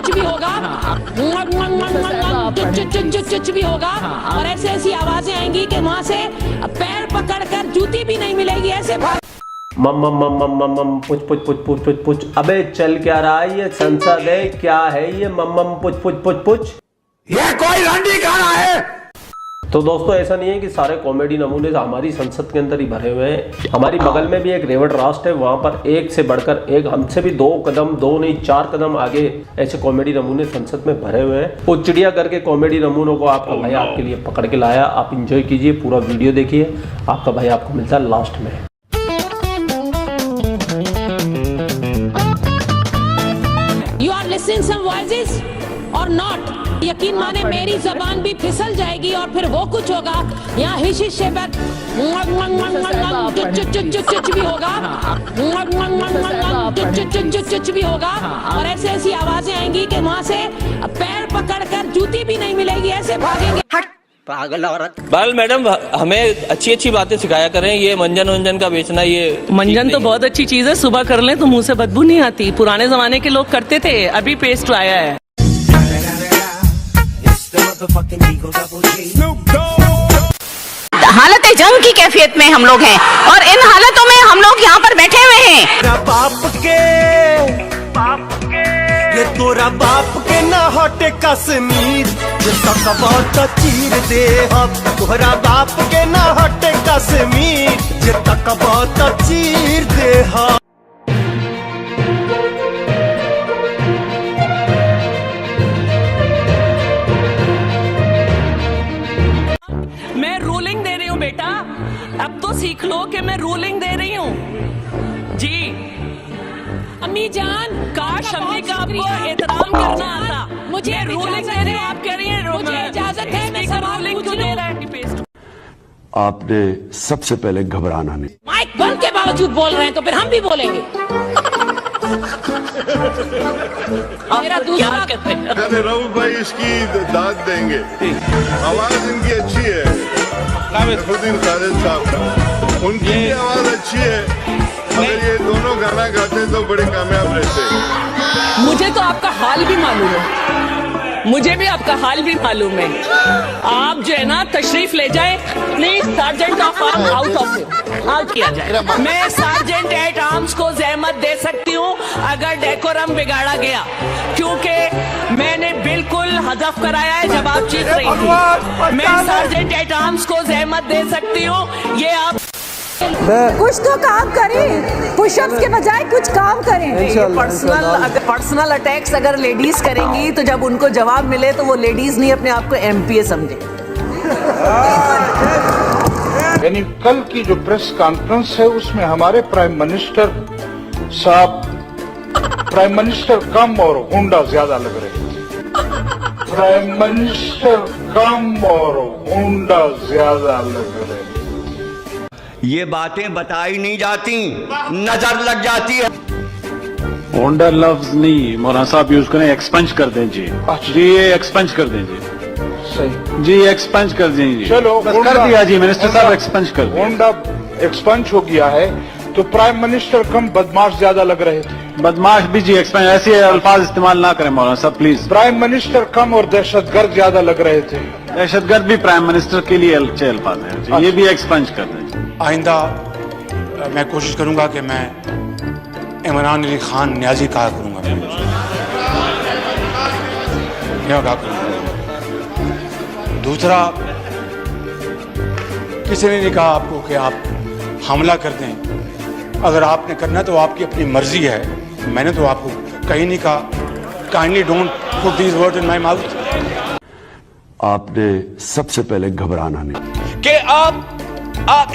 भी होगा, भी होगा, और ऐसी ऐसी आवाजें आएंगी कि वहां से पैर पकड़कर जूती भी नहीं मिलेगी, ऐसे मम मम मम मम मम मम पुछ पुछ पुछ पुछ पुछ पुछ। अबे चल क्या रहा है, ये संसद है क्या है ये? मम मम पुछ पुछ पुछ पुछ, ये कोई रंडी गाना है? तो दोस्तों ऐसा नहीं है कि सारे कॉमेडी नमूने हमारी संसद के अंदर ही भरे हुए हैं। हमारी बगल में भी एक रेवट राष्ट्र है, वहां पर एक से बढ़कर एक, हमसे भी 2 कदम 2 नहीं 4 कदम आगे ऐसे कॉमेडी नमूने संसद में भरे हुए हैं। वो चिड़ियाघर के कॉमेडी नमूनों को आपका भाई आपके लिए पकड़ के लाया। आप इंजॉय कीजिए, पूरा वीडियो देखिए, आपका भाई आपको मिलता है लास्ट में। You are listening some voices or not? यकीन माने मेरी जबान भी फिसल जाएगी और फिर वो कुछ होगा, यहाँ हिश से भी होगा, भी होगा, और ऐसी ऐसी आवाजें आएंगी कि वहां से पैर पकड़कर जूती भी नहीं मिलेगी, ऐसे भागेंगे। पागल औरत। बाल मैडम हमें अच्छी अच्छी बातें सिखाया करें, ये मंजन वंजन का बेचना, ये मंजन तो बहुत अच्छी चीज है, सुबह कर लें तो मुंह से बदबू नहीं आती। पुराने जमाने के लोग करते थे, अभी पेस्ट आया है। हालत जंग की कैफियत में हम लोग हैं और इन हालतों में हम लोग यहाँ पर बैठे हुए हैं। ये तोरा बाप के ना हटे कश्मीर, ये तकबा चीर दे हम। तोरा बाप के ना हटे कश्मीर, ये तकबा चीर दे हम। मैं रूलिंग दे रही हूँ बेटा, अब तो सीख लो कि मैं रूलिंग दे रही हूँ जी। अम्मी जान, काश अम्मी का आपको एहतराम करना आता। मुझे रूलिंग दे रही हूँ, आप कह रही हैं मुझे इजाजत है, मैं सवाल रूलिंग क्यों दे रहा है? आपने सबसे पहले घबराना नहीं। माइक बंद के बावजूद बोल रहे हैं तो फिर हम भी बोलेंगे। मेरा दूसरा अरे राहुल भाई इसकी दाद देंगे, आवाज इनकी अच्छी है, नसरुद्दीन खालिद साहब का, उनकी आवाज अच्छी है। अगर ये दोनों गाना गाते तो बड़े कामयाब रहते। मुझे तो आपका हाल भी मालूम है, मुझे भी आपका हाल भी मालूम है। आप जो है ना तशरीफ ले जाए please, sergeant of arm out of out किया जाए। मैं सार्जेंट एट आर्म्स को जहमत दे सकती हूँ अगर डेकोरम बिगाड़ा गया, क्योंकि मैंने बिल्कुल हदफ कराया है जब आप चीख रही थी। मैं सार्जेंट एट आर्म्स को जहमत दे सकती हूँ, ये आप कुछ तो काम करें, पुशअप्स के बजाय कुछ काम करें। पर्सनल अटैक्स अगर लेडीज करेंगी तो जब उनको जवाब मिले तो वो लेडीज नहीं अपने आप को एमपीए समझे। यानी कल की जो प्रेस कॉन्फ्रेंस है उसमें हमारे प्राइम मिनिस्टर साहब, प्राइम मिनिस्टर कम और गुंडा ज्यादा लग रहे थे। प्राइम मिनिस्टर कम और गुंडा ज्यादा लग रहे थे। ये बातें बताई नहीं जाती, नजर लग जाती है। होंडा लफ्ज नहीं मौलाना साहब यूज करें, एक्सपंज कर दें जी। जी ये एक्सपंज कर दें जी, सही जी, एक्सपंज कर दें जी। चलो कर दिया जी, मिनिस्टर साहब एक्सपंज कर दिया। होंडा एक्सपंज हो गया है तो प्राइम मिनिस्टर कम बदमाश ज्यादा लग रहे थे। बदमाश भी जी एक्सपंज, ऐसे अल्फाज इस्तेमाल ना करें मौलाना साहब प्लीज। प्राइम मिनिस्टर कम और दहशतगर्द ज्यादा लग रहे थे। दहशतगर्द भी प्राइम मिनिस्टर के लिए अच्छे अल्फाज है, ये भी एक्सपंज कर दें। आइंदा मैं कोशिश करूंगा कि मैं इमरान अली खान न्याजी कहा करूंगा, कहा करूंगा। दूसरा, किसी ने नहीं कहा आपको कि आप हमला कर दें, अगर आपने करना तो आपकी अपनी मर्जी है, मैंने तो आपको कहीं नहीं कहा। Kindly don't put these words in my mouth. आपने सबसे पहले घबराना नहीं कि आप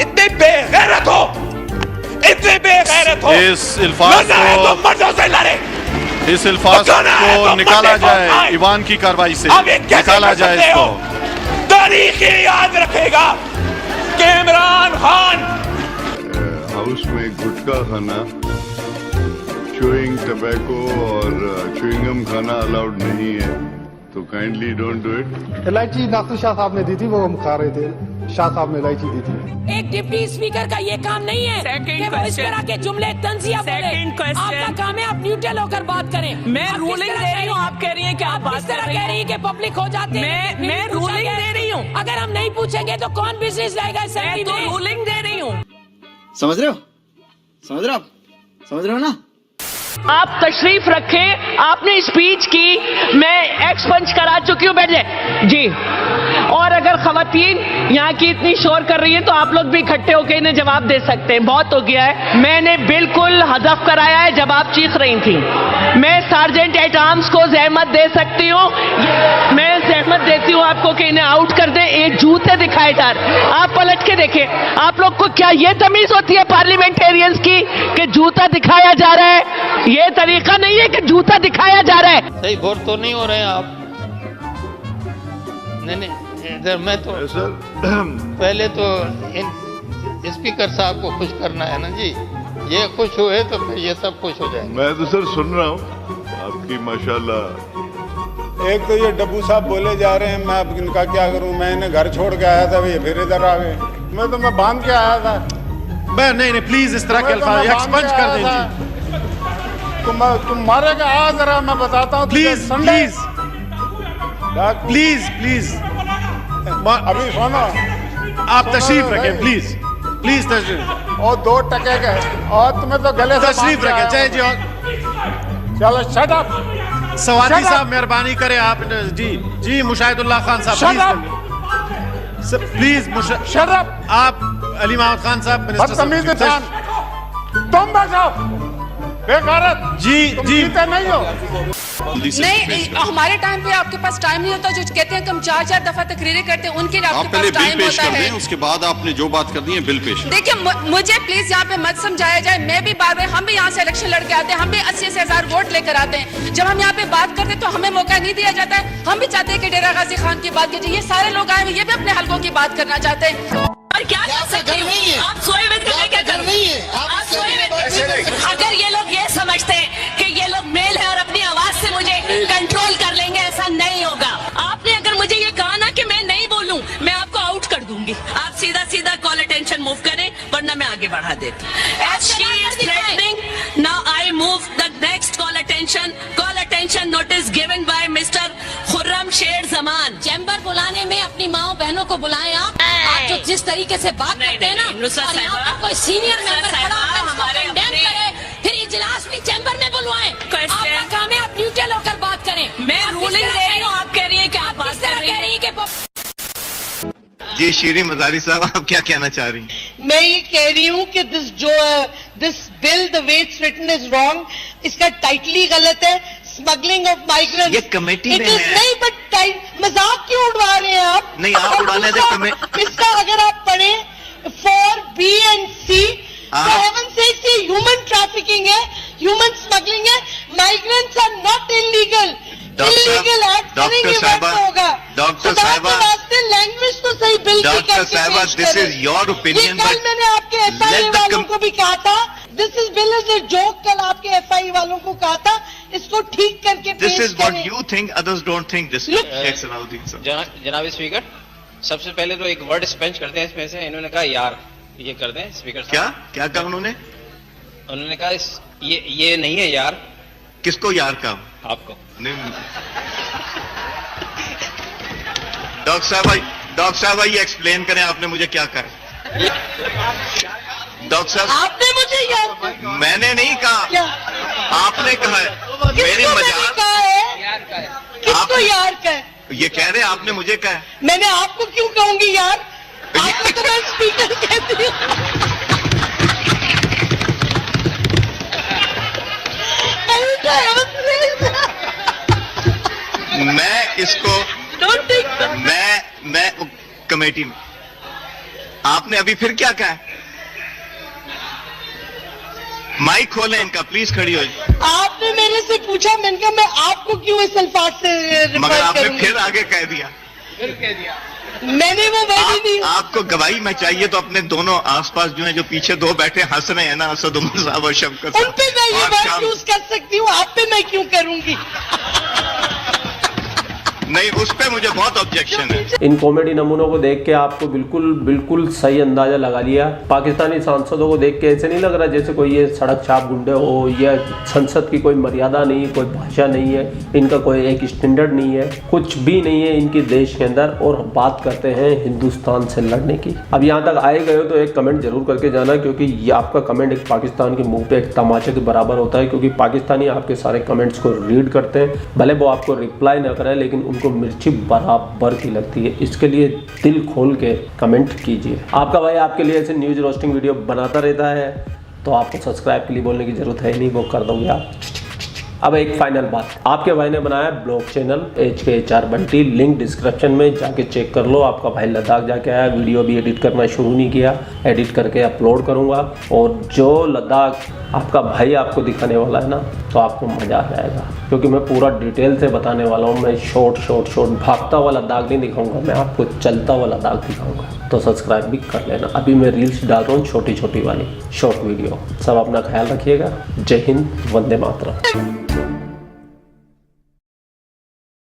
इतने बेगैरत हो, इतने बेगैरत हो। इस अल्फाज को मर्दों से लड़े, इस अल्फाज को निकाला जाए, ईवान की कार्रवाई से निकाला जाए इसको। तारीख याद रखेगा कि इमरान खान हाउस में गुटखा खाना, च्यूइंग टबैको और च्यूइंगम खाना अलाउड नहीं है। तो काइंडली डोंट डू इट। इलायची नासिर शाह साहब ने दी थी, वो हम खा रहे थे, शाह साहब ने इलायची दी थी। एक डिप्टी स्पीकर का ये काम नहीं है कि वो इस तरह के जुमले तंजिया बोले। आपका काम है आप न्यूट्रल होकर बात करें। मैं रूलिंग दे रही हूँ, आप कह रही हैं कि आप बात कह रही हैं कि पब्लिक हो जाते हैं। मैं रूलिंग दे रही हूँ। अगर हम नहीं पूछेंगे तो कौन बिजनेस लाएगा? मैं तो रूलिंग दे रही हूँ। समझ रहे हो? समझ रहे हो आप? समझ रहे हो ना? आप तशरीफ रखें, आपने स्पीच की, मैं एक्सपंज करा चुकी हूँ, बैठ जाए जी। और अगर खवातीन यहाँ की इतनी शोर कर रही है तो आप लोग भी इकट्ठे होकर इन्हें जवाब दे सकते हैं। बहुत हो गया है, मैंने बिल्कुल हदफ कराया है जब आप चीख रही थी। मैं सार्जेंट एट आर्म्स को जहमत दे सकती हूँ, मैं जहमत देती हूँ आपको कि इन्हें आउट कर दे। एक जूते दिखाए डार, आप पलट के देखें, आप लोग को क्या ये तमीज होती है पार्लियामेंटेरियंस की कि जूता दिखाया जा रहा है? ये तरीका नहीं है कि जूता दिखाया जा रहा है। सही बोर तो नहीं हो रहे हैं आप? नहीं इधर मैं तो पहले तो इन स्पीकर साहब को खुश करना है ना जी। ये खुश हुए तो फिर ये सब खुश हो जाएंगे। मैं तो सर सुन रहा हूँ आपकी माशाल्लाह। एक तो ये डब्बू साहब बोले जा रहे हैं, मैं अब इनका क्या करूं? मैं इन्हें घर छोड़ के आया था, ये फिर इधर आ गए। मैं बांध के आया था। नहीं प्लीज इस तरह के अल्फाज एक्सपंज कर दीजिए। तुम मारेगा, आ जरा मैं बताता हूँ। प्लीज प्लीज प्लीज प्लीज अभी सुनो, आप तशरीफ रखें, प्लीज प्लीज तशरीफ। और 2 टके का और तुम्हें तो गले से तशरीफ रखें। जय जी। चलो शट अप। सवादी साहब मेहरबानी करें आप जी मुशाहिदुल्लाह खान साहब प्लीज शट अप। आप अली महमूद खान साहब बदतमीज इंसान, तुम बैठो बेगारत जी नहीं हो। नहीं, हमारे टाइम पे आपके पास टाइम नहीं होता। जो कहते हैं कि हम 4 दफा तकरीरें करते हैं, उनके लिए आपके पास टाइम होता है। उसके बाद आपने जो बात करनी है बिल पेश। देखिए, मुझे प्लीज यहाँ पे मत समझाया जाए। मैं भी बार बार, हम भी यहाँ से इलेक्शन लड़के आते हैं, हम भी 80,000 वोट लेकर आते हैं। जब हम यहाँ पे बात करते हैं तो हमें मौका नहीं दिया जाता है। हम भी चाहते हैं कि डेरा गाजी खान की बात कीजिए। ये सारे लोग आए हुए, ये भी अपने हलकों की बात करना चाहते हैं। और क्या कर सकते हैं? आप सोए हुए थे, क्या कर रही है? आप सोए हुए। अगर ये लोग ये समझते हैं कि ये लोग मेल है और अपनी आवाज से मुझे कंट्रोल कर लेंगे, ऐसा नहीं होगा। आपने अगर मुझे ये कहा ना कि मैं नहीं बोलूं, मैं आपको आउट कर दूंगी। आप सीधा सीधा कॉल अटेंशन मूव करें, वरना मैं आगे बढ़ा देती हूँ। As she is threatening, now I move the next call attention. Call attention notice given by Mr. Khurram शेर जमान। चैम्बर बुलाने में अपनी माओ बहनों को बुलाएं। आप जो जिस तरीके से बात करते हैं ना, और यहाँ पर कोई सीनियर मेंबर खड़ा होकर हमारे कंडेम करे, फिर इजलास भी चैम्बर में बुलवाएं। आपका काम है आप न्यूट्रल होकर बात करें। मैं रूलिंग दे रही हूँ, आप कह रही हैं कि आप बात कर रही हैं कि जी शीरी मजारी साहब, आप क्या कहना चाह रही हैं? मैं ये कह रही हूँ कि this bill the way it's written is wrong. इसका टाइटल ही गलत है, स्मगलिंग ऑफ माइग्रेंट्स। ये कमेटी में है। नहीं, बट मजाक क्यों उड़ा रहे हैं आप? नहीं, आप उड़ाने दे। इसका अगर आप पढ़ें 4B and C, हेवन से ह्यूमन ट्रैफिकिंग है, ह्यूमन स्मगलिंग है। Migrants are not illegal. Illegal act करेंगे वक्त होगा। डॉक्टर साहिबा, लैंग्वेज तो सही बिल की डॉक्टर साहिबा, दिस इज योर ओपिनियन। कल मैंने आपके FI वालों को भी कहा था, this is bill is a joke. कल आपके FI वालों को कहा था इसको ठीक करके this is what you think, others don't think this. जनाब स्पीकर, सबसे पहले तो एक वर्ड स्पेंच करते हैं इसमें से। इन्होंने कहा यार, ये कर दें स्पीकर साहब। क्या कहा उन्होंने कहा ये नहीं है यार। किसको यार कहा? आपको नहीं। डॉक्टर साहब ये एक्सप्लेन करें, आपने मुझे क्या कहा? डॉक्टर साहब, आपने मुझे यार, मैंने नहीं कहा, क्या आपने कहा है। मेरी मजाक है। किसको यार कहा? ये कह रहे आपने मुझे कहा। मैंने आपको क्यों कहूंगी यार? आपको तो मैं स्पीकर कहती हूँ। मैं इसको मैं कमेटी में, आपने अभी फिर क्या कहा? माइक खोलें इनका प्लीज, खड़ी हो जाए। आपने मेरे से पूछा, मैंने कहा मैं आपको क्यों इस अल्फाज से, मगर आपने फिर आगे कह दिया। मैंने वो वैसे नहीं। आपको गवाही में चाहिए तो अपने दोनों आसपास जो है, जो पीछे 2 बैठे हंस रहे हैं ना, असद उमर साहब और शमकर साहब, उन पे मैं ये बात यूज कर सकती हूँ, आप पे मैं क्यों करूंगी? नहीं, उस पे मुझे बहुत ऑब्जेक्शन है। इन कॉमेडी नमूनों को देख के आपको बिल्कुल सही अंदाजा लगा लिया। पाकिस्तानी सांसदों को देख के ऐसे नहीं लग रहा जैसे कोई ये सड़क छाप गुंडे हो, या संसद की कोई मर्यादा नहीं, कोई भाषा नहीं है, इनका कोई एक स्टैंडर्ड नहीं है, कुछ भी नहीं है इनकी देश के अंदर, और बात करते हैं हिंदुस्तान से लड़ने की। अब यहाँ तक आए गए हो तो एक कमेंट जरूर करके जाना, क्योंकि ये आपका कमेंट एक पाकिस्तान के मुंह पे एक तमाचे के बराबर होता है, क्योंकि पाकिस्तानी आपके सारे कमेंट्स को रीड करते हैं, भले वो आपको रिप्लाई ना करें लेकिन उनको मिर्ची बराबर की लगती है। इसके लिए दिल खोल के कमेंट कीजिए। आपका भाई आपके लिए ऐसे न्यूज़ रोस्टिंग वीडियो बनाता रहता है, तो आपको सब्सक्राइब के लिए बोलने की जरूरत है नहीं, वो कर दोगे आप। अब एक फाइनल बात, आपके भाई ने बनाया blog channel HKHR Bunty, link description में जाके चेक कर लो। आपका भाई लद्दाख जाके आया, वीडियो भी एडिट करना शुरू नहीं किया, एडिट करके अपलोड करूंगा, और जो लद्दाख आपका भाई आपको दिखाने वाला है ना, तो आपको मज़ा आ जाएगा, क्योंकि मैं पूरा डिटेल से बताने वाला हूँ। मैं शॉर्ट भागता हुआ लद्दाख नहीं दिखाऊंगा, मैं आपको चलता हुआ लद्दाख दिखाऊंगा। तो सब्सक्राइब भी कर लेना। अभी मैं रील्स डाल रहा हूँ छोटी वाली शॉर्ट वीडियो। सब अपना ख्याल रखिएगा। जय हिंद, वंदे मातरम।